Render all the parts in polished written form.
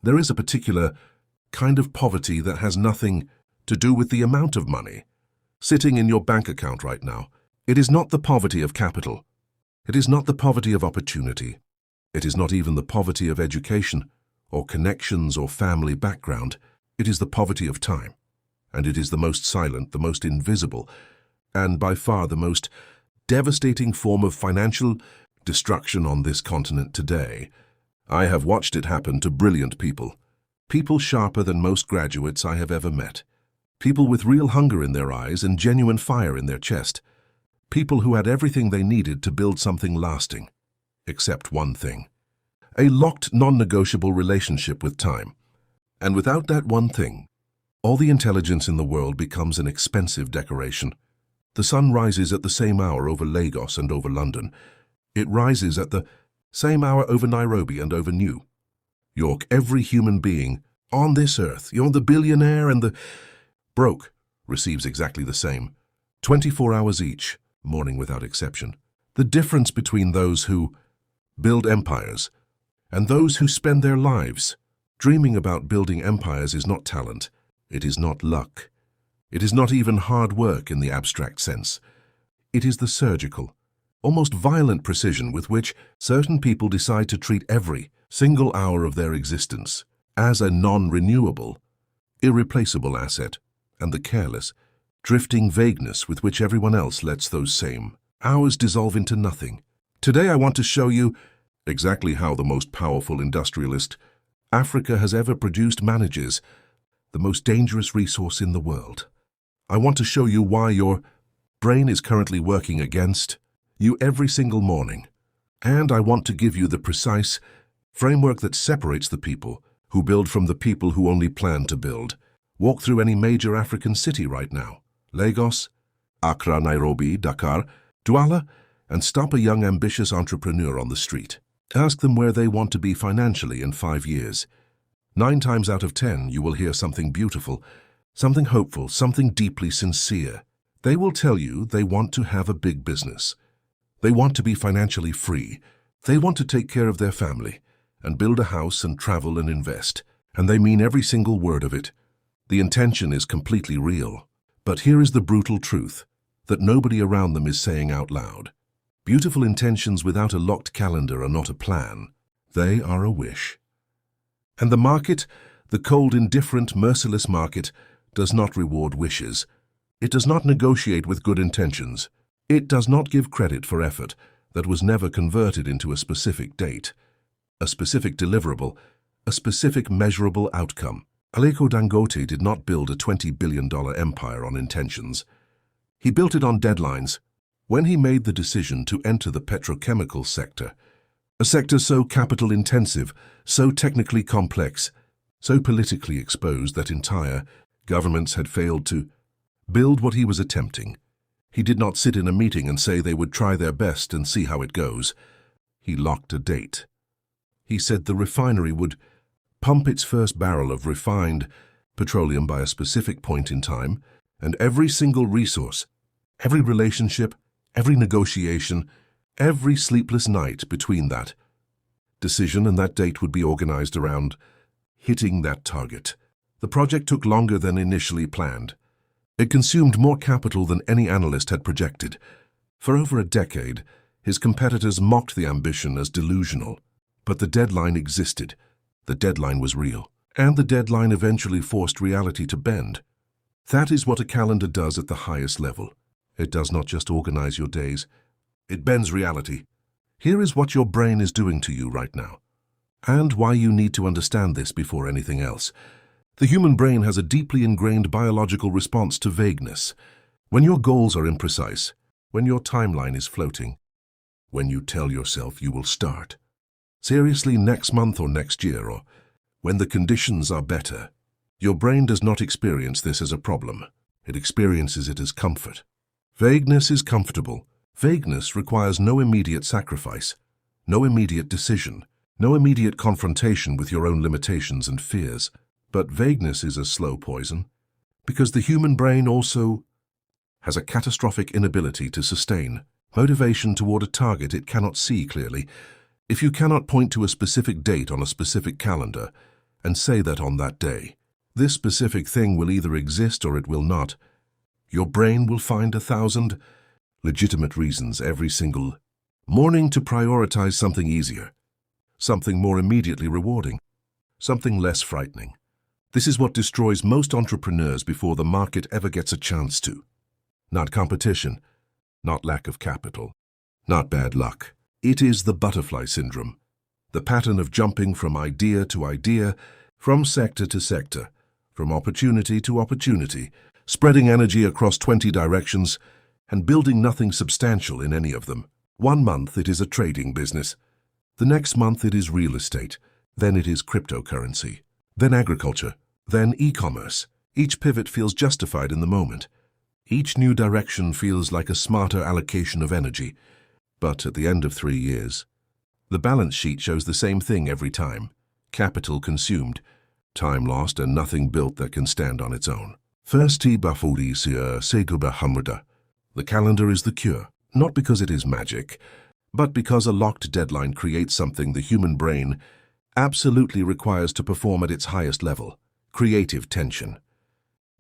There is a particular kind of poverty that has nothing to do with the amount of money sitting in your bank account right now. It is not the poverty of capital. It is not the poverty of opportunity. It is not even the poverty of education or connections or family background. It is the poverty of time. And it is the most silent, the most invisible, and by far the most devastating form of financial destruction on this continent today. I have watched it happen to brilliant people, people sharper than most graduates I have ever met, people with real hunger in their eyes and genuine fire in their chest, people who had everything they needed to build something lasting, except one thing: a locked, non-negotiable relationship with time. And without that one thing, all the intelligence in the world becomes an expensive decoration. The sun rises at the same hour over Lagos and over London. It rises at the same hour over Nairobi and over New York. Every human being on this earth, the billionaire and the broke, receives exactly the same. 24 hours each, morning without exception. The difference between those who build empires and those who spend their lives dreaming about building empires is not talent. It is not luck. It is not even hard work in the abstract sense. It is the surgical, almost violent precision with which certain people decide to treat every single hour of their existence as a non-renewable, irreplaceable asset, and the careless, drifting vagueness with which everyone else lets those same hours dissolve into nothing. Today I want to show you exactly how the most powerful industrialist Africa has ever produced manages the most dangerous resource in the world. I want to show you why your brain is currently working against you every single morning. And I want to give you the precise framework that separates the people who build from the people who only plan to build. Walk through any major African city right now: Lagos, Accra, Nairobi, Dakar, Douala, and stop a young ambitious entrepreneur on the street. Ask them where they want to be financially in 5 years. 9 times out of 10, you will hear something beautiful, something hopeful, something deeply sincere. They will tell you they want to have a big business. They want to be financially free. They want to take care of their family and build a house and travel and invest. And they mean every single word of it. The intention is completely real. But here is the brutal truth that nobody around them is saying out loud. Beautiful intentions without a locked calendar are not a plan. They are a wish. And the market, the cold, indifferent, merciless market, does not reward wishes. It does not negotiate with good intentions. It does not give credit for effort that was never converted into a specific date, a specific deliverable, a specific measurable outcome. Aliko Dangote did not build a $20 billion empire on intentions. He built it on deadlines. When he made the decision to enter the petrochemical sector, a sector so capital-intensive, so technically complex, so politically exposed that entire governments had failed to build what he was attempting, he did not sit in a meeting and say they would try their best and see how it goes. He locked a date. He said the refinery would pump its first barrel of refined petroleum by a specific point in time, and every single resource, every relationship, every negotiation, every sleepless night between that decision and that date would be organized around hitting that target. The project took longer than initially planned. It consumed more capital than any analyst had projected. For over a decade, his competitors mocked the ambition as delusional. But the deadline existed. The deadline was real. And the deadline eventually forced reality to bend. That is what a calendar does at the highest level. It does not just organize your days. It bends reality. Here is what your brain is doing to you right now, and why you need to understand this before anything else. The human brain has a deeply ingrained biological response to vagueness. When your goals are imprecise, when your timeline is floating, when you tell yourself you will start seriously next month or next year, or when the conditions are better, your brain does not experience this as a problem. It experiences it as comfort. Vagueness is comfortable. Vagueness requires no immediate sacrifice, no immediate decision, no immediate confrontation with your own limitations and fears. But vagueness is a slow poison, because the human brain also has a catastrophic inability to sustain motivation toward a target it cannot see clearly. If you cannot point to a specific date on a specific calendar, and say that on that day, this specific thing will either exist or it will not, your brain will find 1,000 legitimate reasons every single morning to prioritize something easier, something more immediately rewarding, something less frightening. This is what destroys most entrepreneurs before the market ever gets a chance to. Not competition, not lack of capital, not bad luck. It is the butterfly syndrome, the pattern of jumping from idea to idea, from sector to sector, from opportunity to opportunity, spreading energy across 20 directions and building nothing substantial in any of them. 1 month it is a trading business. The next month it is real estate. Then it is cryptocurrency. Then agriculture. Then e-commerce. Each pivot feels justified in the moment. Each new direction feels like a smarter allocation of energy. But at the end of 3 years, the balance sheet shows the same thing every time. Capital consumed, time lost, and nothing built that can stand on its own. Firsti bafuri seguba hamrada. The calendar is the cure, not because it is magic, but because a locked deadline creates something the human brain absolutely requires to perform at its highest level: creative tension.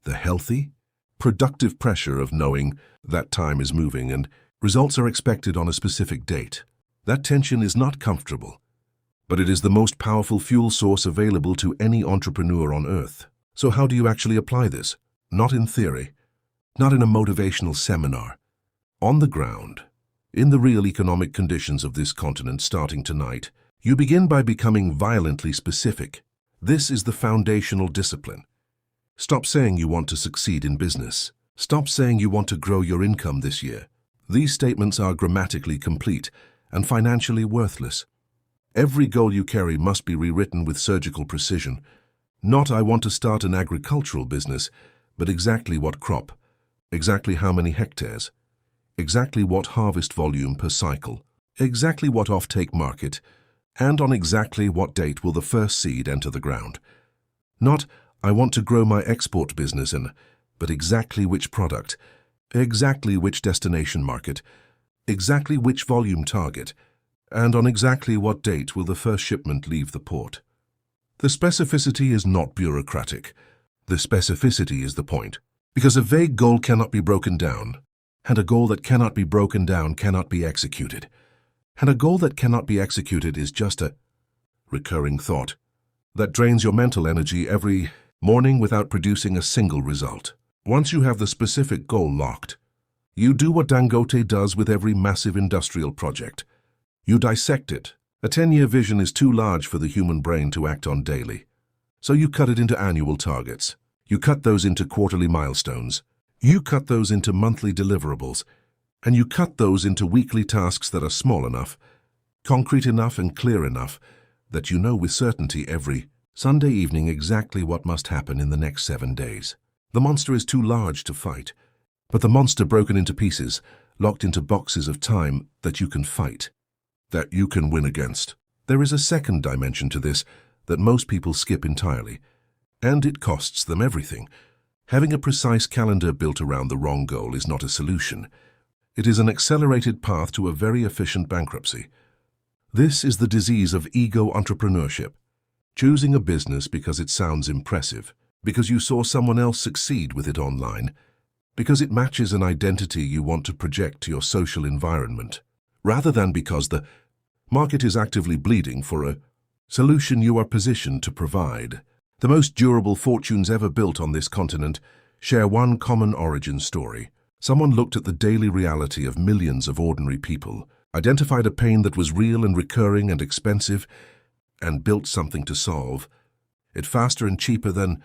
The healthy, productive pressure of knowing that time is moving and results are expected on a specific date. That tension is not comfortable, but it is the most powerful fuel source available to any entrepreneur on earth. So how do you actually apply this? Not in theory, not in a motivational seminar. On the ground, in the real economic conditions of this continent starting tonight, you begin by becoming violently specific. This is the foundational discipline. Stop saying you want to succeed in business. Stop saying you want to grow your income this year. These statements are grammatically complete and financially worthless. Every goal you carry must be rewritten with surgical precision. Not "I want to start an agricultural business," but exactly what crop, exactly how many hectares, exactly what harvest volume per cycle, exactly what off-take market, and on exactly what date will the first seed enter the ground. Not "I want to grow my export business but exactly which product, exactly which destination market, exactly which volume target, and on exactly what date will the first shipment leave the port." The specificity is not bureaucratic. The specificity is the point, because a vague goal cannot be broken down, and a goal that cannot be broken down cannot be executed. And a goal that cannot be executed is just a recurring thought that drains your mental energy every morning without producing a single result. Once you have the specific goal locked, you do what Dangote does with every massive industrial project. You dissect it. A 10-year vision is too large for the human brain to act on daily. So you cut it into annual targets. You cut those into quarterly milestones. You cut those into monthly deliverables. And you cut those into weekly tasks that are small enough, concrete enough, and clear enough that you know with certainty every Sunday evening exactly what must happen in the next 7 days. The monster is too large to fight, but the monster broken into pieces, locked into boxes of time that you can fight, that you can win against. There is a second dimension to this that most people skip entirely, and it costs them everything. Having a precise calendar built around the wrong goal is not a solution. It is an accelerated path to a very efficient bankruptcy. This is the disease of ego entrepreneurship. Choosing a business because it sounds impressive, because you saw someone else succeed with it online, because it matches an identity you want to project to your social environment, rather than because the market is actively bleeding for a solution you are positioned to provide. The most durable fortunes ever built on this continent share one common origin story. Someone looked at the daily reality of millions of ordinary people, identified a pain that was real and recurring and expensive, and built something to solve it faster and cheaper than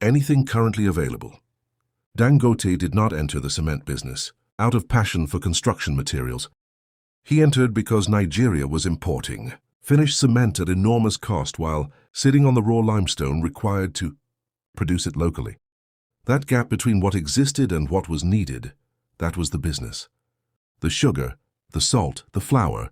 anything currently available. Dangote did not enter the cement business out of passion for construction materials. He entered because Nigeria was importing finished cement at enormous cost while sitting on the raw limestone required to produce it locally. That gap between what existed and what was needed, that was the business. The sugar, the salt, the flour,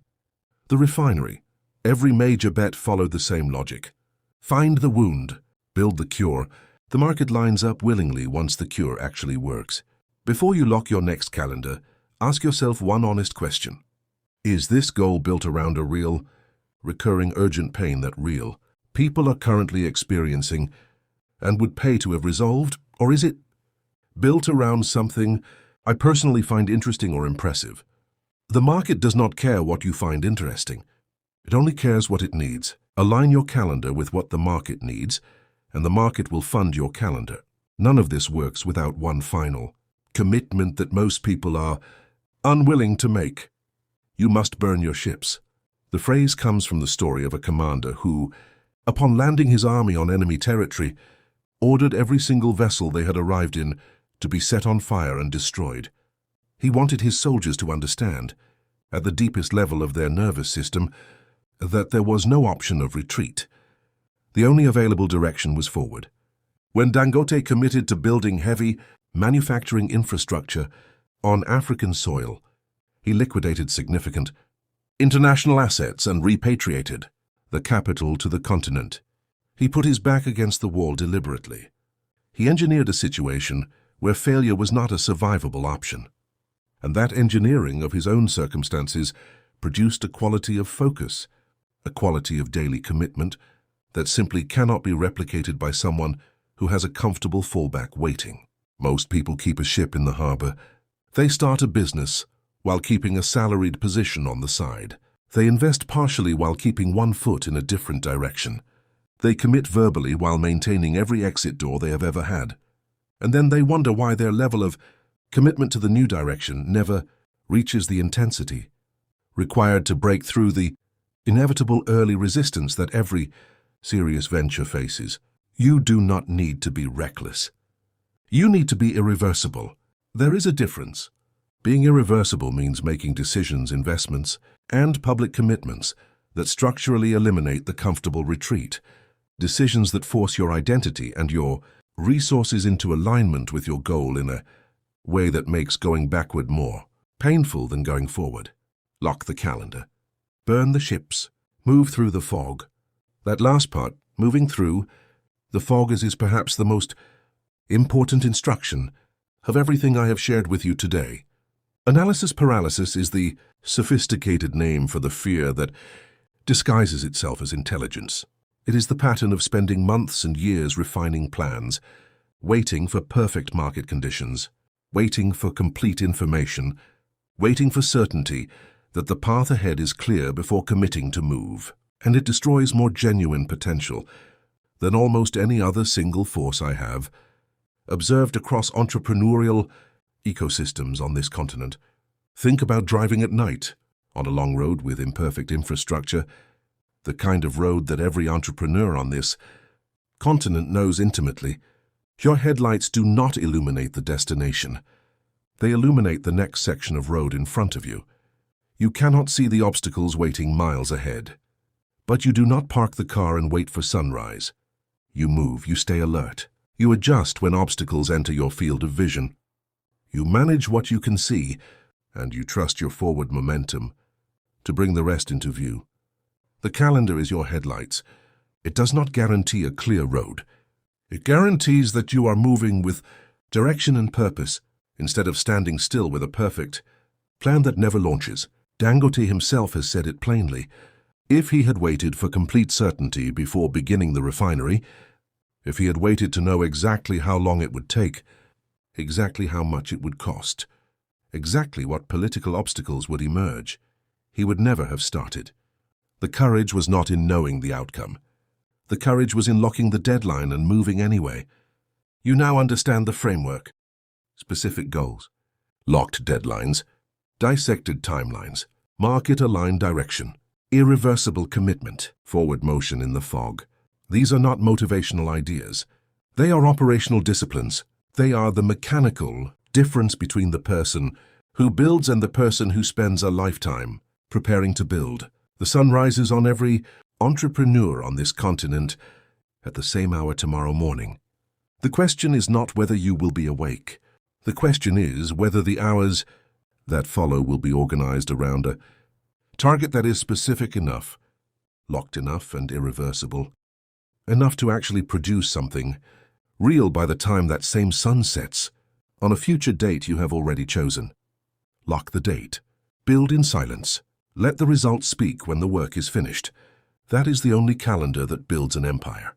the refinery. Every major bet followed the same logic. Find the wound, build the cure. The market lines up willingly once the cure actually works. Before you lock your next calendar, ask yourself one honest question. Is this goal built around a real, recurring urgent pain that real people are currently experiencing and would pay to have resolved, or is it built around something I personally find interesting or impressive? The market does not care what you find interesting. It only cares what it needs. Align your calendar with what the market needs, and the market will fund your calendar. None of this works without one final commitment that most people are unwilling to make. You must burn your ships. The phrase comes from the story of a commander who, upon landing his army on enemy territory, ordered every single vessel they had arrived in to be set on fire and destroyed. He wanted his soldiers to understand, at the deepest level of their nervous system, that there was no option of retreat. The only available direction was forward. When Dangote committed to building heavy manufacturing infrastructure on African soil, he liquidated significant international assets and repatriated the capital to the continent. He put his back against the wall deliberately. He engineered a situation where failure was not a survivable option. And that engineering of his own circumstances produced a quality of focus, a quality of daily commitment that simply cannot be replicated by someone who has a comfortable fallback waiting. Most people keep a ship in the harbor. They start a business while keeping a salaried position on the side. They invest partially while keeping one foot in a different direction. They commit verbally while maintaining every exit door they have ever had. And then they wonder why their level of commitment to the new direction never reaches the intensity required to break through the inevitable early resistance that every serious venture faces. You do not need to be reckless. You need to be irreversible. There is a difference. Being irreversible means making decisions, investments, and public commitments that structurally eliminate the comfortable retreat, decisions that force your identity and your resources into alignment with your goal in a way that makes going backward more painful than going forward. Lock the calendar. Burn the ships. Move through the fog. That last part, moving through the fog, is perhaps the most important instruction of everything I have shared with you today. Analysis paralysis is the sophisticated name for the fear that disguises itself as intelligence. It is the pattern of spending months and years refining plans, waiting for perfect market conditions, waiting for complete information, waiting for certainty that the path ahead is clear before committing to move. And it destroys more genuine potential than almost any other single force I have observed across entrepreneurial ecosystems on this continent. Think about driving at night on a long road with imperfect infrastructure, the kind of road that every entrepreneur on this continent knows intimately. Your headlights do not illuminate the destination. They illuminate the next section of road in front of you. You cannot see the obstacles waiting miles ahead. But you do not park the car and wait for sunrise. You move, you stay alert. You adjust when obstacles enter your field of vision. You manage what you can see, and you trust your forward momentum to bring the rest into view. The calendar is your headlights. It does not guarantee a clear road. It guarantees that you are moving with direction and purpose, instead of standing still with a perfect plan that never launches. Dangote himself has said it plainly. If he had waited for complete certainty before beginning the refinery, if he had waited to know exactly how long it would take, exactly how much it would cost, exactly what political obstacles would emerge, he would never have started. The courage was not in knowing the outcome. The courage was in locking the deadline and moving anyway. You now understand the framework. Specific goals, locked deadlines, dissected timelines, market-aligned direction, irreversible commitment, forward motion in the fog. These are not motivational ideas. They are operational disciplines. They are the mechanical difference between the person who builds and the person who spends a lifetime preparing to build. The sun rises on every entrepreneur on this continent at the same hour tomorrow morning. The question is not whether you will be awake. The question is whether the hours that follow will be organized around a target that is specific enough, locked enough, and irreversible enough to actually produce something real by the time that same sun sets on a future date you have already chosen. Lock the date. Build in silence. Let the results speak when the work is finished. That is the only calendar that builds an empire.